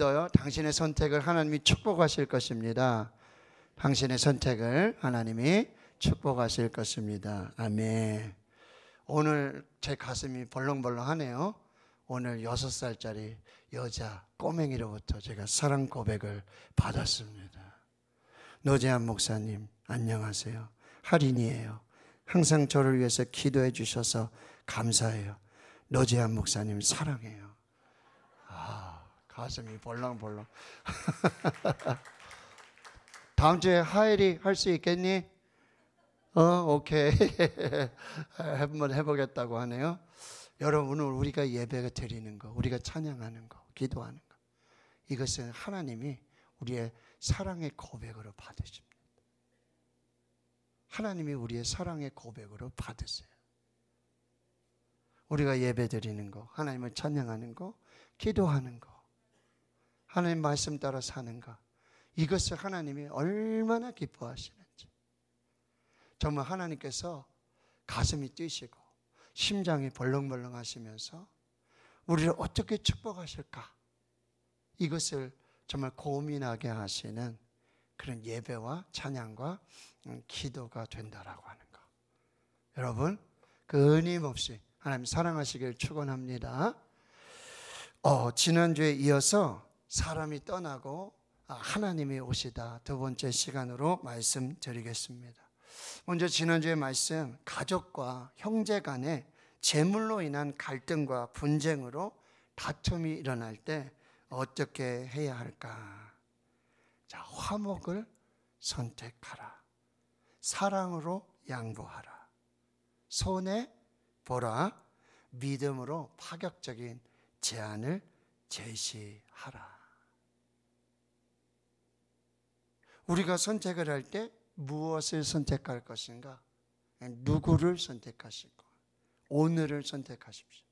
믿어요. 당신의 선택을 하나님이 축복하실 것입니다. 당신의 선택을 하나님이 축복하실 것입니다. 아멘. 오늘 제 가슴이 벌렁벌렁하네요. 오늘 6살짜리 여자 꼬맹이로부터 제가 사랑 고백을 받았습니다. 노재한 목사님 안녕하세요. 할인이에요. 항상 저를 위해서 기도해 주셔서 감사해요. 노재한 목사님 사랑해요. 가슴이 벌렁벌렁. 다음 주에 하엘이 할 수 있겠니? 오케이. 한번 해보겠다고 하네요. 여러분, 오늘 우리가 예배가 드리는 거, 우리가 찬양하는 거, 기도하는 거, 이것은 하나님이 우리의 사랑의 고백으로 받으십니다. 하나님이 우리의 사랑의 고백으로 받으세요. 우리가 예배 드리는 거, 하나님을 찬양하는 거, 기도하는 거, 하나님 말씀 따라 사는 것, 이것을 하나님이 얼마나 기뻐하시는지, 정말 하나님께서 가슴이 뛰시고 심장이 벌렁벌렁 하시면서 우리를 어떻게 축복하실까, 이것을 정말 고민하게 하시는 그런 예배와 찬양과 기도가 된다라고 하는 것. 여러분, 끊임없이 하나님 사랑하시길 축원합니다. 지난주에 이어서 사람이 떠나고 하나님이 오시다, 두 번째 시간으로 말씀드리겠습니다. 먼저 지난주의 말씀, 가족과 형제 간에 재물로 인한 갈등과 분쟁으로 다툼이 일어날 때 어떻게 해야 할까? 자, 화목을 선택하라. 사랑으로 양보하라. 손해 보라. 믿음으로 파격적인 제안을 제시하라. 우리가 선택을 할 때 무엇을 선택할 것인가? 누구를 선택하실 까? 오늘을 선택하십시오.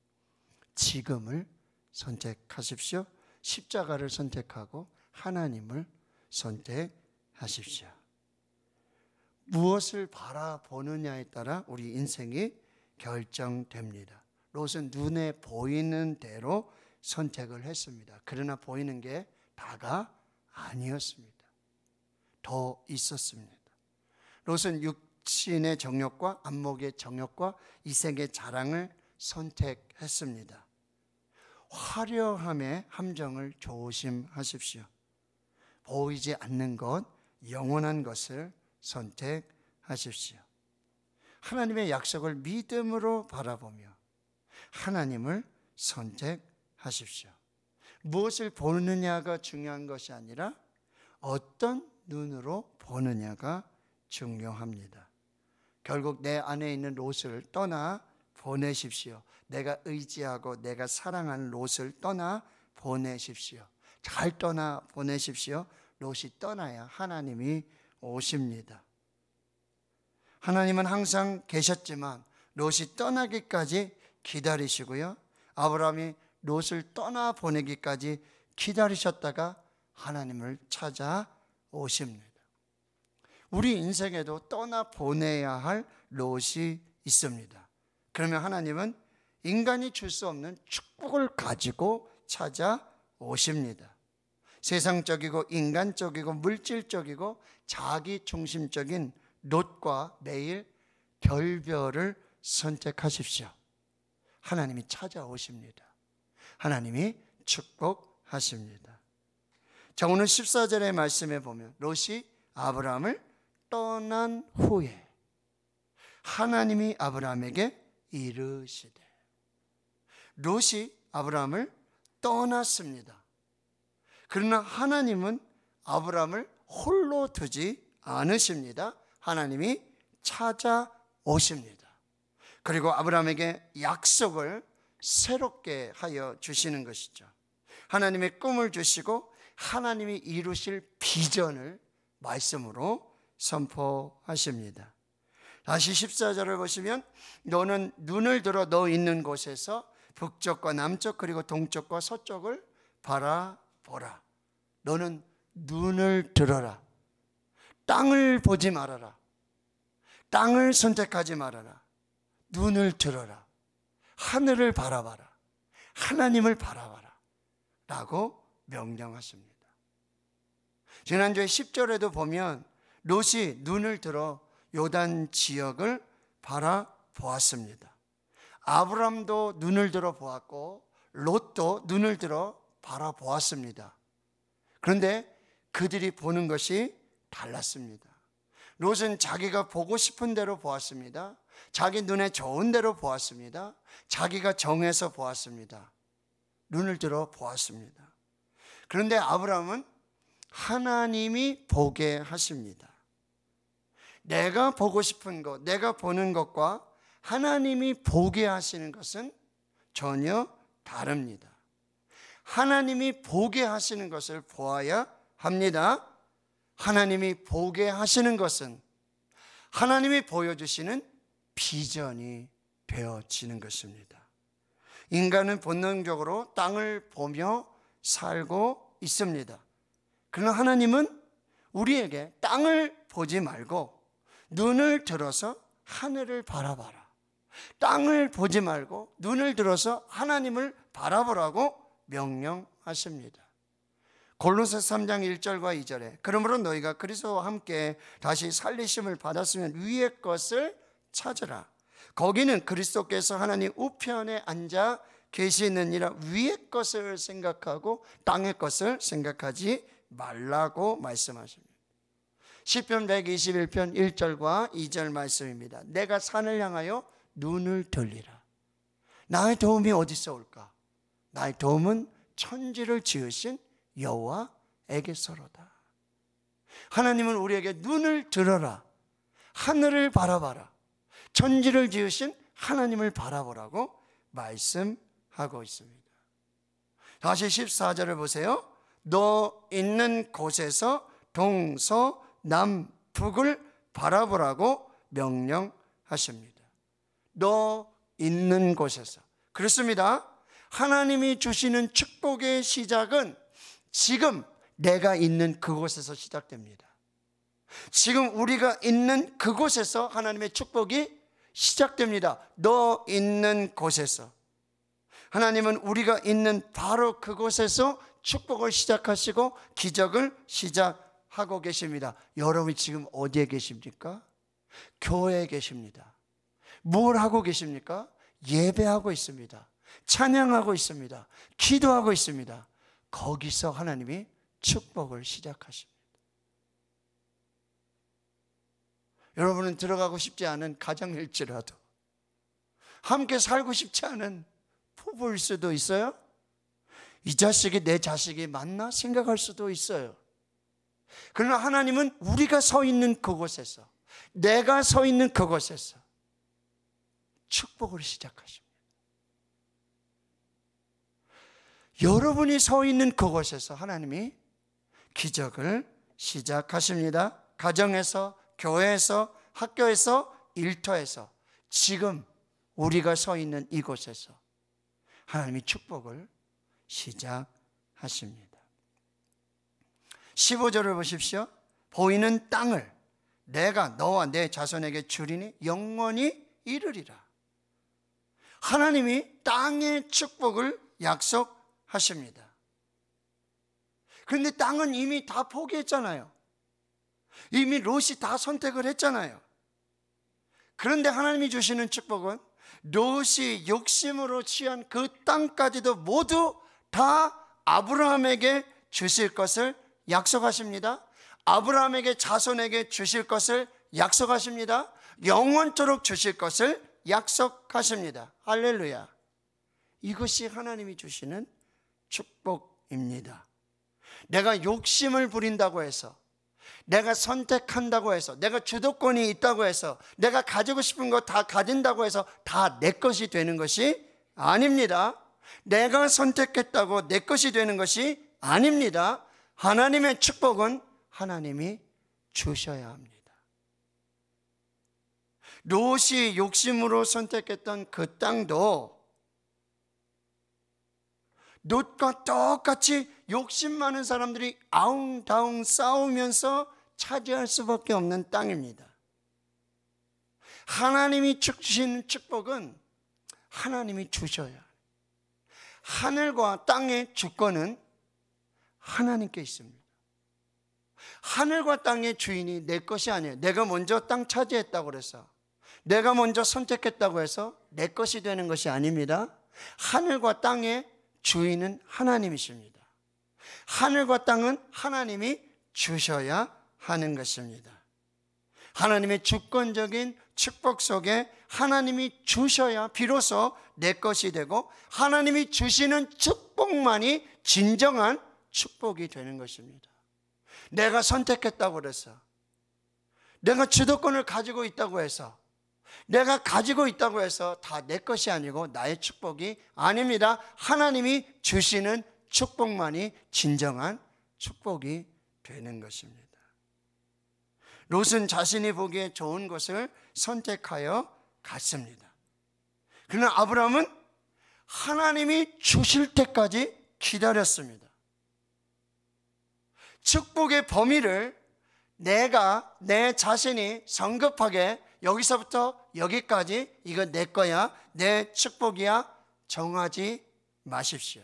지금을 선택하십시오. 십자가를 선택하고 하나님을 선택하십시오. 무엇을 바라보느냐에 따라 우리 인생이 결정됩니다. 롯은 눈에 보이는 대로 선택을 했습니다. 그러나 보이는 게 다가 아니었습니다. 더 있었습니다. 롯은 육신의 정욕과 안목의 정욕과 이생의 자랑을 선택했습니다. 화려함의 함정을 조심하십시오. 보이지 않는 것, 영원한 것을 선택하십시오. 하나님의 약속을 믿음으로 바라보며 하나님을 선택하십시오. 무엇을 보느냐가 중요한 것이 아니라 어떤 눈으로 보느냐가 중요합니다. 결국 내 안에 있는 롯을 떠나 보내십시오. 내가 의지하고 내가 사랑하는 롯을 떠나 보내십시오. 잘 떠나 보내십시오. 롯이 떠나야 하나님이 오십니다. 하나님은 항상 계셨지만 롯이 떠나기까지 기다리시고요, 아브라함이 롯을 떠나 보내기까지 기다리셨다가 하나님을 찾아오십니다. 우리 인생에도 떠나 보내야 할 롯이 있습니다. 그러면 하나님은 인간이 줄 수 없는 축복을 가지고 찾아오십니다. 세상적이고 인간적이고 물질적이고 자기중심적인 롯과 매일 결별을 선택하십시오. 하나님이 찾아오십니다. 하나님이 축복하십니다. 자, 오늘 14절의 말씀에 보면 롯이 아브라함을 떠난 후에 하나님이 아브라함에게 이르시되, 롯이 아브라함을 떠났습니다. 그러나 하나님은 아브라함을 홀로 두지 않으십니다. 하나님이 찾아오십니다. 그리고 아브라함에게 약속을 새롭게 하여 주시는 것이죠. 하나님의 꿈을 주시고 하나님이 이루실 비전을 말씀으로 선포하십니다. 다시 14절을 보시면 너는 눈을 들어 너 있는 곳에서 북쪽과 남쪽 그리고 동쪽과 서쪽을 바라보라. 너는 눈을 들어라. 땅을 보지 말아라. 땅을 선택하지 말아라. 눈을 들어라. 하늘을 바라봐라. 하나님을 바라봐라 라고 명령하십니다. 지난주에 10절에도 보면 롯이 눈을 들어 요단 지역을 바라보았습니다. 아브람도 눈을 들어 보았고 롯도 눈을 들어 바라보았습니다. 그런데 그들이 보는 것이 달랐습니다. 롯은 자기가 보고 싶은 대로 보았습니다. 자기 눈에 좋은 대로 보았습니다. 자기가 정해서 보았습니다. 눈을 들어 보았습니다. 그런데 아브람은 하나님이 보게 하십니다. 내가 보고 싶은 것, 내가 보는 것과 하나님이 보게 하시는 것은 전혀 다릅니다. 하나님이 보게 하시는 것을 보아야 합니다. 하나님이 보게 하시는 것은 하나님이 보여주시는 비전이 되어지는 것입니다. 인간은 본능적으로 땅을 보며 살고 있습니다. 그러나 하나님은 우리에게 땅을 보지 말고 눈을 들어서 하늘을 바라봐라. 땅을 보지 말고 눈을 들어서 하나님을 바라보라고 명령하십니다. 골로새 3장 1절과 2절에 그러므로 너희가 그리스도와 함께 다시 살리심을 받았으면 위의 것을 찾으라. 거기는 그리스도께서 하나님 우편에 앉아 계시느니라. 위의 것을 생각하고 땅의 것을 생각하지 말라고 말씀하십니다. 시편 121편 1절과 2절 말씀입니다. 내가 산을 향하여 눈을 돌리라. 나의 도움이 어디서 올까? 나의 도움은 천지를 지으신 여호와에게서로다. 하나님은 우리에게 눈을 들어라. 하늘을 바라봐라. 천지를 지으신 하나님을 바라보라고 말씀하고 있습니다. 다시 14절을 보세요. 너 있는 곳에서 동서남북을 바라보라고 명령하십니다. 너 있는 곳에서. 그렇습니다. 하나님이 주시는 축복의 시작은 지금 내가 있는 그곳에서 시작됩니다. 지금 우리가 있는 그곳에서 하나님의 축복이 시작됩니다. 너 있는 곳에서. 하나님은 우리가 있는 바로 그곳에서 축복을 시작하시고 기적을 시작하고 계십니다. 여러분이 지금 어디에 계십니까? 교회에 계십니다. 뭘 하고 계십니까? 예배하고 있습니다. 찬양하고 있습니다. 기도하고 있습니다. 거기서 하나님이 축복을 시작하십니다. 여러분은 들어가고 싶지 않은 가정일지라도, 함께 살고 싶지 않은 부부일 수도 있어요. 이 자식이 내 자식이 맞나 생각할 수도 있어요. 그러나 하나님은 우리가 서 있는 그곳에서, 내가 서 있는 그곳에서 축복을 시작하십니다. 여러분이 서 있는 그곳에서 하나님이 기적을 시작하십니다. 가정에서, 교회에서, 학교에서, 일터에서, 지금 우리가 서 있는 이곳에서 하나님이 축복을 시작하십니다. 15절을 보십시오. 보이는 땅을 내가 너와 내 자손에게 주리니 영원히 이르리라. 하나님이 땅의 축복을 약속하십니다. 그런데 땅은 이미 다 포기했잖아요. 이미 롯이 다 선택을 했잖아요. 그런데 하나님이 주시는 축복은 롯이 욕심으로 취한 그 땅까지도 모두 다 아브라함에게 주실 것을 약속하십니다. 아브라함에게 자손에게 주실 것을 약속하십니다. 영원토록 주실 것을 약속하십니다. 할렐루야. 이것이 하나님이 주시는 축복입니다. 내가 욕심을 부린다고 해서, 내가 선택한다고 해서, 내가 주도권이 있다고 해서, 내가 가지고 싶은 거 다 가진다고 해서 다 내 것이 되는 것이 아닙니다. 내가 선택했다고 내 것이 되는 것이 아닙니다. 하나님의 축복은 하나님이 주셔야 합니다. 롯이 욕심으로 선택했던 그 땅도 롯과 똑같이 욕심 많은 사람들이 아웅다웅 싸우면서 차지할 수밖에 없는 땅입니다. 하나님이 주시는 축복은 하나님이 주셔야 해요. 하늘과 땅의 주권은 하나님께 있습니다. 하늘과 땅의 주인이 내 것이 아니에요. 내가 먼저 땅 차지했다고 그래서, 내가 먼저 선택했다고 해서 내 것이 되는 것이 아닙니다. 하늘과 땅의 주인은 하나님이십니다. 하늘과 땅은 하나님이 주셔야 하는 것입니다. 하나님의 주권적인 축복 속에 하나님이 주셔야 비로소 내 것이 되고, 하나님이 주시는 축복만이 진정한 축복이 되는 것입니다. 내가 선택했다고 그래서, 내가 주도권을 가지고 있다고 해서, 내가 가지고 있다고 해서 다 내 것이 아니고 나의 축복이 아닙니다. 하나님이 주시는 축복만이 진정한 축복이 되는 것입니다. 롯은 자신이 보기에 좋은 것을 선택하여 갔습니다. 그러나 아브라함은 하나님이 주실 때까지 기다렸습니다. 축복의 범위를 내 자신이 성급하게 여기서부터 여기까지 이거 내 거야, 내 축복이야 정하지 마십시오.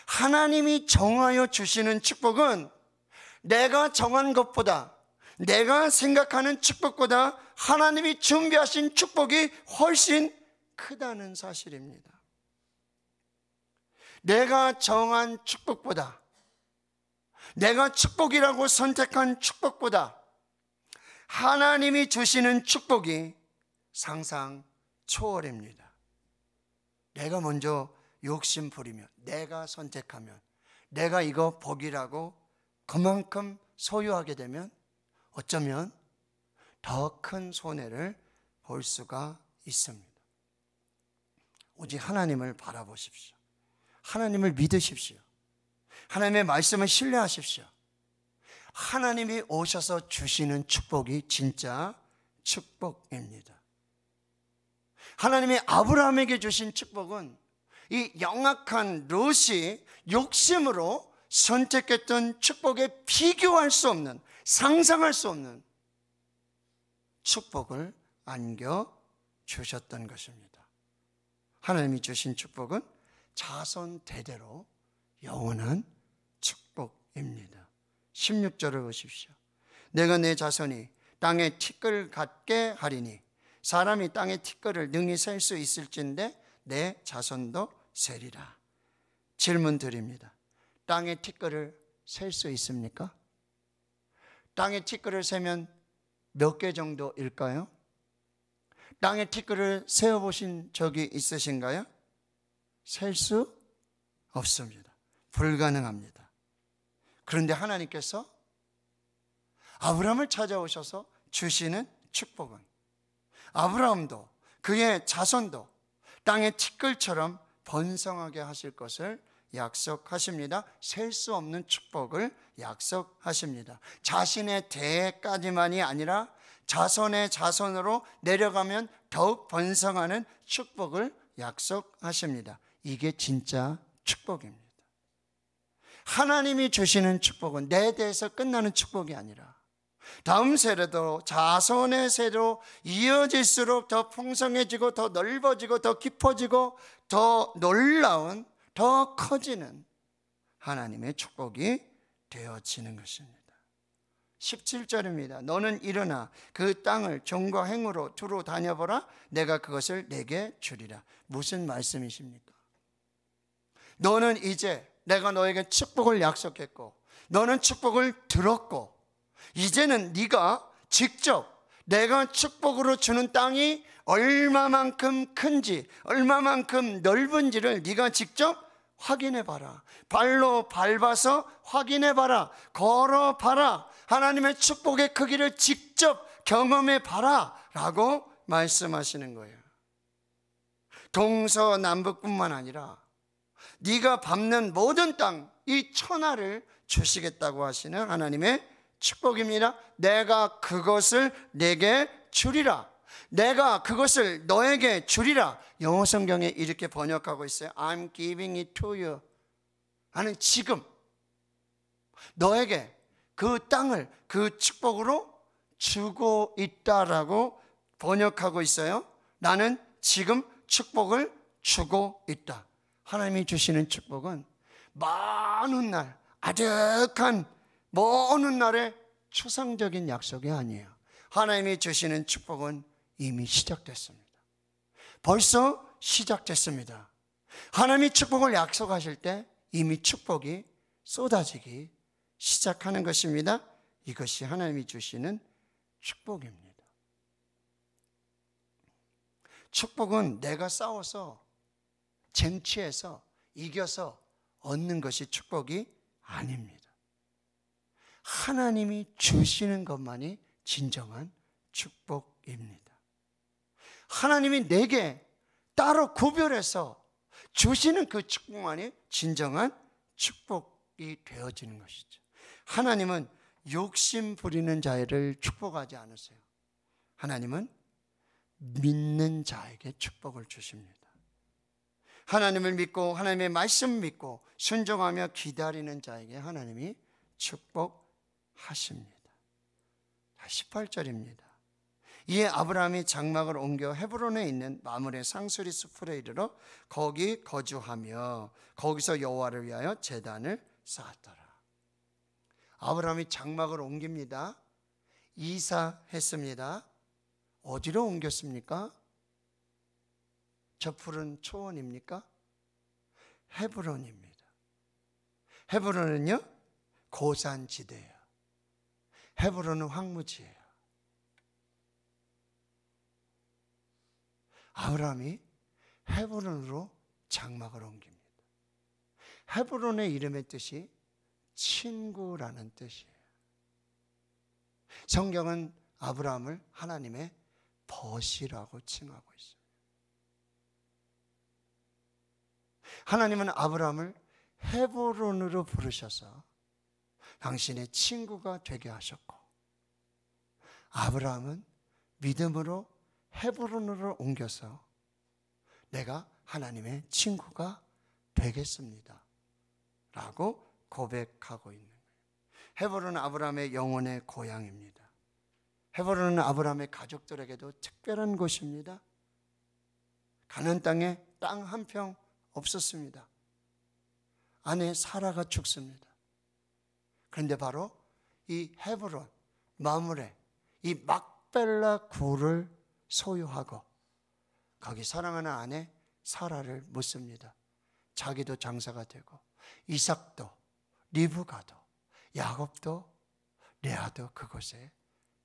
하나님이 정하여 주시는 축복은 내가 정한 것보다, 내가 생각하는 축복보다 하나님이 준비하신 축복이 훨씬 크다는 사실입니다. 내가 정한 축복보다, 내가 축복이라고 선택한 축복보다 하나님이 주시는 축복이 상상 초월입니다. 내가 먼저 욕심 부리면, 내가 선택하면, 내가 이거 복이라고 그만큼 소유하게 되면 어쩌면 더 큰 손해를 볼 수가 있습니다. 오직 하나님을 바라보십시오. 하나님을 믿으십시오. 하나님의 말씀을 신뢰하십시오. 하나님이 오셔서 주시는 축복이 진짜 축복입니다. 하나님이 아브라함에게 주신 축복은 이 영악한 롯이 욕심으로 선택했던 축복에 비교할 수 없는, 상상할 수 없는 축복을 안겨주셨던 것입니다. 하나님이 주신 축복은 자손 대대로 영원한 축복입니다. 16절을 보십시오. 내가 내 자손이 땅에 티끌 같게 하리니 사람이 땅의 티끌을 능히 셀 수 있을진데 내 자손도 세리라. 질문 드립니다. 땅의 티끌을 셀 수 있습니까? 땅의 티끌을 세면 몇 개 정도일까요? 땅의 티끌을 세어보신 적이 있으신가요? 셀 수 없습니다. 불가능합니다. 그런데 하나님께서 아브라함을 찾아오셔서 주시는 축복은 아브라함도 그의 자손도 땅의 티끌처럼 번성하게 하실 것을 약속하십니다. 셀 수 없는 축복을 약속하십니다. 자신의 대까지만이 아니라 자손의 자손으로 내려가면 더욱 번성하는 축복을 약속하십니다. 이게 진짜 축복입니다. 하나님이 주시는 축복은 내 대에서 끝나는 축복이 아니라 다음 세대도 자손의 세대로 이어질수록 더 풍성해지고 더 넓어지고 더 깊어지고 더 놀라운, 더 커지는 하나님의 축복이 되어지는 것입니다. 17절입니다. 너는 일어나 그 땅을 종과 행으로 두루 다녀보라. 내가 그것을 내게 주리라. 무슨 말씀이십니까? 너는 이제 내가 너에게 축복을 약속했고 너는 축복을 들었고 이제는 네가 직접 내가 축복으로 주는 땅이 얼마만큼 큰지 얼마만큼 넓은지를 네가 직접 확인해 봐라. 발로 밟아서 확인해 봐라. 걸어 봐라. 하나님의 축복의 크기를 직접 경험해 봐라 라고 말씀하시는 거예요. 동서남북뿐만 아니라 네가 밟는 모든 땅, 이 천하를 주시겠다고 하시는 하나님의 축복입니다. 내가 그것을 내게 주리라. 내가 그것을 너에게 주리라. 영어 성경에 이렇게 번역하고 있어요. I'm giving it to you. 나는 지금 너에게 그 땅을 그 축복으로 주고 있다라고 번역하고 있어요. 나는 지금 축복을 주고 있다. 하나님이 주시는 축복은 먼 훗날, 아득한 먼 훗날의 추상적인 약속이 아니에요. 하나님이 주시는 축복은 이미 시작됐습니다. 벌써 시작됐습니다. 하나님이 축복을 약속하실 때 이미 축복이 쏟아지기 시작하는 것입니다. 이것이 하나님이 주시는 축복입니다. 축복은 내가 싸워서 쟁취해서 이겨서 얻는 것이 축복이 아닙니다. 하나님이 주시는 것만이 진정한 축복입니다. 하나님이 내게 따로 구별해서 주시는 그 축복만이 진정한 축복이 되어지는 것이죠. 하나님은 욕심 부리는 자를 축복하지 않으세요. 하나님은 믿는 자에게 축복을 주십니다. 하나님을 믿고 하나님의 말씀 믿고 순종하며 기다리는 자에게 하나님이 축복하십니다. 18절입니다. 이에 아브라함이 장막을 옮겨 헤브론에 있는 마므레 상수리 숲으로 이르러 거기 거주하며 거기서 여호와를 위하여 제단을 쌓았더라. 아브라함이 장막을 옮깁니다. 이사했습니다. 어디로 옮겼습니까? 저 푸른 초원입니까? 헤브론입니다. 헤브론은요, 고산지대예요. 헤브론은 황무지예요. 아브라함이 헤브론으로 장막을 옮깁니다. 헤브론의 이름의 뜻이 친구라는 뜻이에요. 성경은 아브라함을 하나님의 벗이라고 칭하고 있습니다. 하나님은 아브라함을 헤브론으로 부르셔서 당신의 친구가 되게 하셨고, 아브라함은 믿음으로 헤브론으로 옮겨서 내가 하나님의 친구가 되겠습니다 라고 고백하고 있는 거예요. 헤브론은 아브라함의 영혼의 고향입니다. 헤브론은 아브라함의 가족들에게도 특별한 곳입니다. 가나안 땅에 땅 한 평 없었습니다. 아내 사라가 죽습니다. 그런데 바로 이 헤브론, 마므레, 이 막벨라 굴을 소유하고 거기 사랑하는 아내 사라를 묻습니다. 자기도 장사가 되고 이삭도 리브가도 야곱도 레아도 그곳에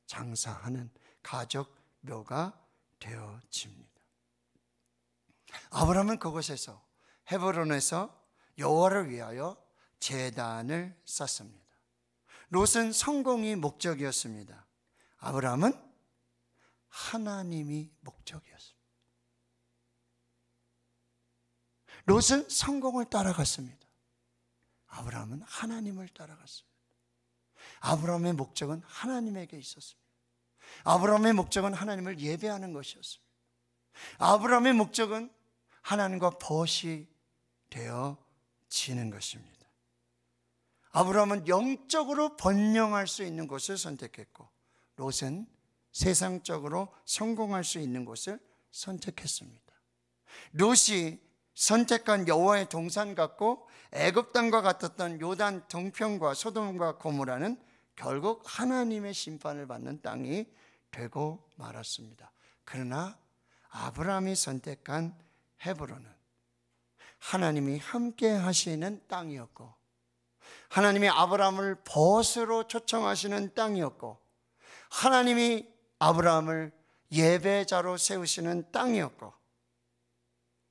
장사하는 가족 묘가 되어집니다. 아브라함은 그곳에서 헤브론에서 여호와를 위하여 제단을 쌓습니다. 롯은 성공이 목적이었습니다. 아브라함은 하나님이 목적이었습니다. 롯은 성공을 따라갔습니다. 아브라함은 하나님을 따라갔습니다. 아브라함의 목적은 하나님에게 있었습니다. 아브라함의 목적은 하나님을 예배하는 것이었습니다. 아브라함의 목적은 하나님과 벗이 되어지는 것입니다. 아브라함은 영적으로 번영할 수 있는 곳을 선택했고, 롯은 세상적으로 성공할 수 있는 곳을 선택했습니다. 롯이 선택한 여호와의 동산 같고 애굽 땅과 같았던 요단 동편과 소돔과 고모라는 결국 하나님의 심판을 받는 땅이 되고 말았습니다. 그러나 아브라함이 선택한 헤브론은 하나님이 함께 하시는 땅이었고, 하나님이 아브라함을 벗으로 초청하시는 땅이었고, 하나님이 아브라함을 예배자로 세우시는 땅이었고,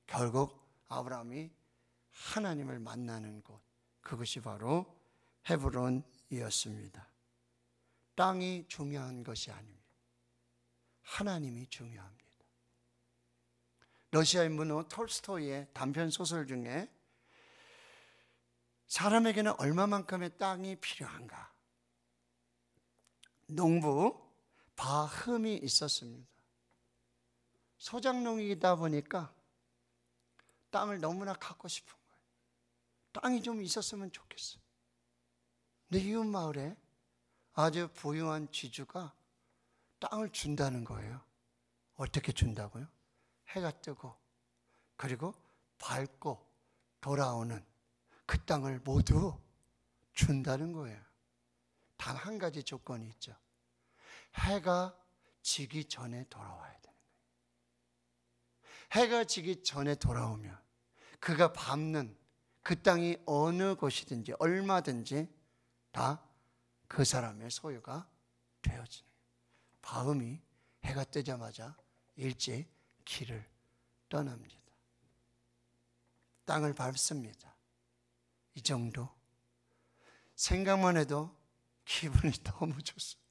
결국 아브라함이 하나님을 만나는 곳, 그것이 바로 헤브론이었습니다. 땅이 중요한 것이 아닙니다. 하나님이 중요합니다. 러시아의 문호 톨스토이의 단편 소설 중에 사람에게는 얼마만큼의 땅이 필요한가? 농부 바흠이 있었습니다. 소작농이다 보니까 땅을 너무나 갖고 싶은 거예요. 땅이 좀 있었으면 좋겠어요. 근데 이웃 마을에 아주 부유한 지주가 땅을 준다는 거예요. 어떻게 준다고요? 해가 뜨고 그리고 밝고 돌아오는 그 땅을 모두 준다는 거예요. 단 한 가지 조건이 있죠. 해가 지기 전에 돌아와야 되는 거예요. 해가 지기 전에 돌아오면 그가 밟는 그 땅이 어느 곳이든지 얼마든지 다 그 사람의 소유가 되어지는 거예요. 바음이 해가 뜨자마자 일찍 길을 떠납니다. 땅을 밟습니다. 이 정도. 생각만 해도 기분이 너무 좋습니다.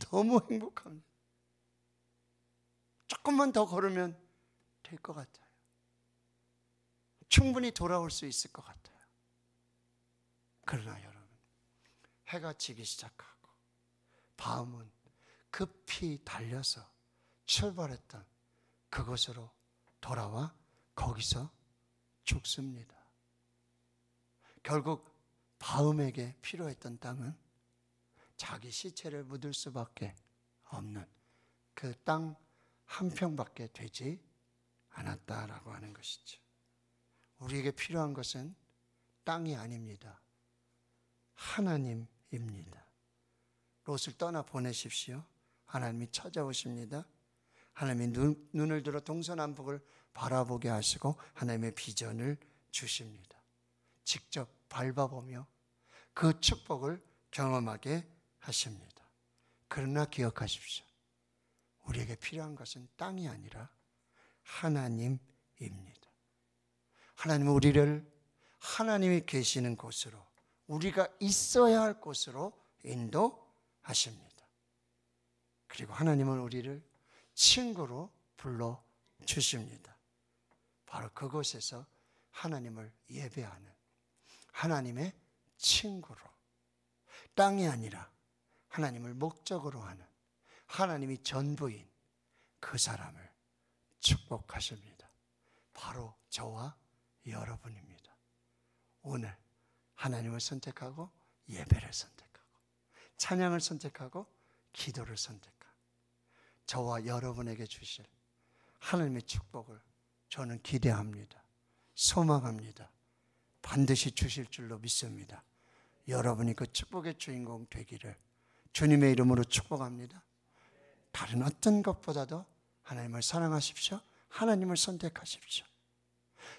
너무 행복합니다. 조금만 더 걸으면 될 것 같아요. 충분히 돌아올 수 있을 것 같아요. 그러나 여러분, 해가 지기 시작하고 바음은 급히 달려서 출발했던 그곳으로 돌아와 거기서 죽습니다. 결국 바음에게 필요했던 땅은 자기 시체를 묻을 수밖에 없는 그 땅 한 평밖에 되지 않았다라고 하는 것이죠. 우리에게 필요한 것은 땅이 아닙니다. 하나님입니다. 롯을 떠나 보내십시오. 하나님이 찾아오십니다. 하나님이 눈을 들어 동서남북을 바라보게 하시고 하나님의 비전을 주십니다. 직접 밟아보며 그 축복을 경험하게 하십니다. 그러나 기억하십시오. 우리에게 필요한 것은 땅이 아니라 하나님입니다. 하나님은 우리를 하나님이 계시는 곳으로, 우리가 있어야 할 곳으로 인도하십니다. 그리고 하나님은 우리를 친구로 불러주십니다. 바로 그곳에서 하나님을 예배하는 하나님의 친구로, 땅이 아니라 하나님을 목적으로 하는 하나님이 전부인 그 사람을 축복하십니다. 바로 저와 여러분입니다. 오늘 하나님을 선택하고 예배를 선택하고 찬양을 선택하고 기도를 선택하고 저와 여러분에게 주실 하나님의 축복을 저는 기대합니다. 소망합니다. 반드시 주실 줄로 믿습니다. 여러분이 그 축복의 주인공 되기를 주님의 이름으로 축복합니다. 다른 어떤 것보다도 하나님을 사랑하십시오. 하나님을 선택하십시오.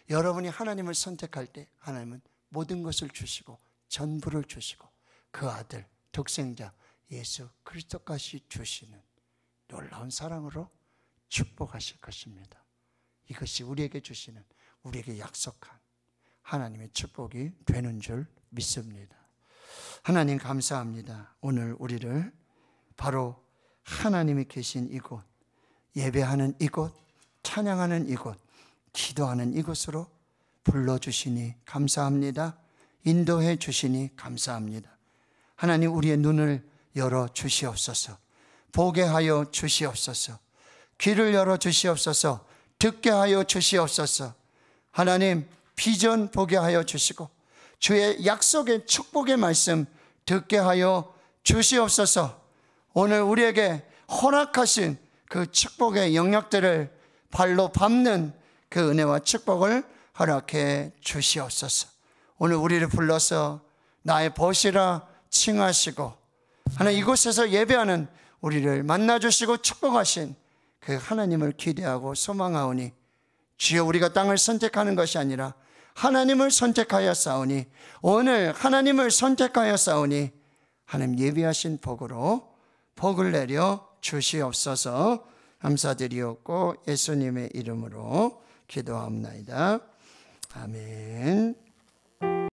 여러분이 하나님을 선택할 때 하나님은 모든 것을 주시고 전부를 주시고 그 아들 독생자 예수 그리스도까지 주시는 놀라운 사랑으로 축복하실 것입니다. 이것이 우리에게 주시는, 우리에게 약속한 하나님의 축복이 되는 줄 믿습니다. 하나님 감사합니다. 오늘 우리를 바로 하나님이 계신 이곳, 예배하는 이곳, 찬양하는 이곳, 기도하는 이곳으로 불러주시니 감사합니다. 인도해 주시니 감사합니다. 하나님, 우리의 눈을 열어 주시옵소서. 보게 하여 주시옵소서. 귀를 열어 주시옵소서. 듣게 하여 주시옵소서. 하나님, 비전 보게 하여 주시고 주의 약속의 축복의 말씀 듣게 하여 주시옵소서. 오늘 우리에게 허락하신 그 축복의 영역들을 발로 밟는 그 은혜와 축복을 허락해 주시옵소서. 오늘 우리를 불러서 나의 벗이라 칭하시고 하나님, 이곳에서 예배하는 우리를 만나주시고 축복하신 그 하나님을 기대하고 소망하오니 주여, 우리가 땅을 선택하는 것이 아니라 하나님을 선택하여 싸우니, 오늘 하나님을 선택하여 싸우니 하나님 예비하신 복으로 복을 내려 주시옵소서. 감사드리옵고 예수님의 이름으로 기도합나이다. 아멘.